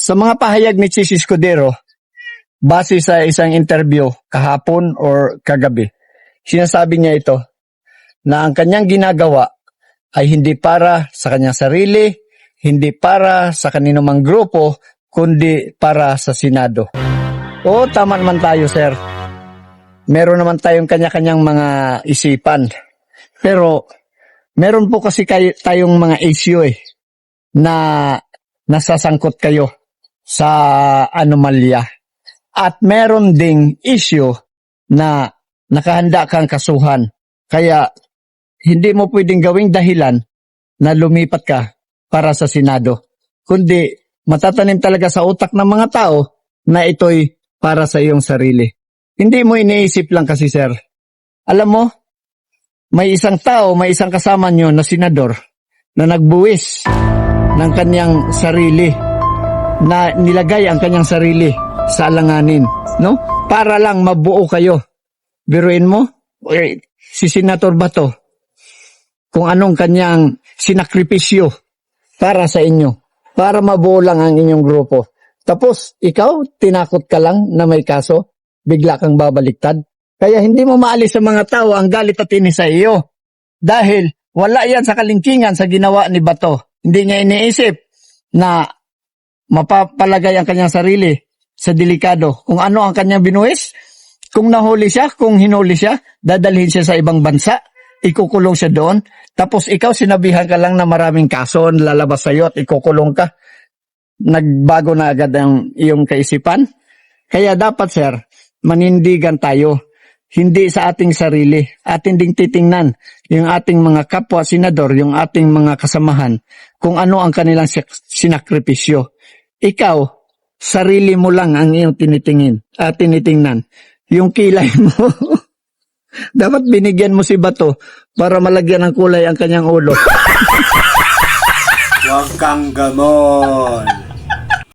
Sa mga pahayag ni Chis Escudero, base sa isang interview kahapon or kagabi, sinasabi niya ito, na ang kanyang ginagawa ay hindi para sa kanyang sarili, hindi para sa kanino mang grupo, kundi para sa Senado. Oo, tama naman tayo, sir. Meron naman tayong kanya-kanyang mga isipan. Pero, meron po kasi tayong mga issue na nasasangkot kayo sa anomalya. At meron ding issue na nakahanda kang kasuhan. Kaya, hindi mo pwedeng gawing dahilan na lumipat ka para sa Senado. Kundi, matatanim talaga sa utak ng mga tao na ito'y para sa iyong sarili. Hindi mo iniisip lang kasi, sir. Alam mo, may isang tao, may isang kasama nyo na senador na nagbuwis ng kanyang sarili, na nilagay ang kanyang sarili sa alanganin, no? Para lang mabuo kayo. Biruin mo, si Senator Bato, kung anong kanyang sinakripisyo para sa inyo, para mabuo lang ang inyong grupo. Tapos, ikaw, tinakot ka lang na may kaso, bigla kang babaliktad. Kaya hindi mo maalis sa mga tao ang galit at inis sa iyo. Dahil wala yan sa kalingkingan sa ginawa ni Bato. Hindi niya iniisip na mapapalagay ang kanyang sarili sa delikado. Kung ano ang kanyang binuwis, kung nahuli siya, kung hinuli siya, dadalhin siya sa ibang bansa, ikukulong siya doon. Tapos ikaw, sinabihan ka lang na maraming kaso lalabas sa iyo at ikukulong ka. Nagbago na agad ang iyong kaisipan. Kaya dapat, sir, manindigan tayo. Hindi sa ating sarili. Atin ding titingnan yung ating mga kapwa senador, yung ating mga kasamahan, kung ano ang kanilang sinakripisyo. Ikaw, sarili mo lang ang iyong tinitingnan. Yung kilay mo. Dapat binigyan mo si Bato para malagyan ng kulay ang kanyang ulo. Huwag kang gamon.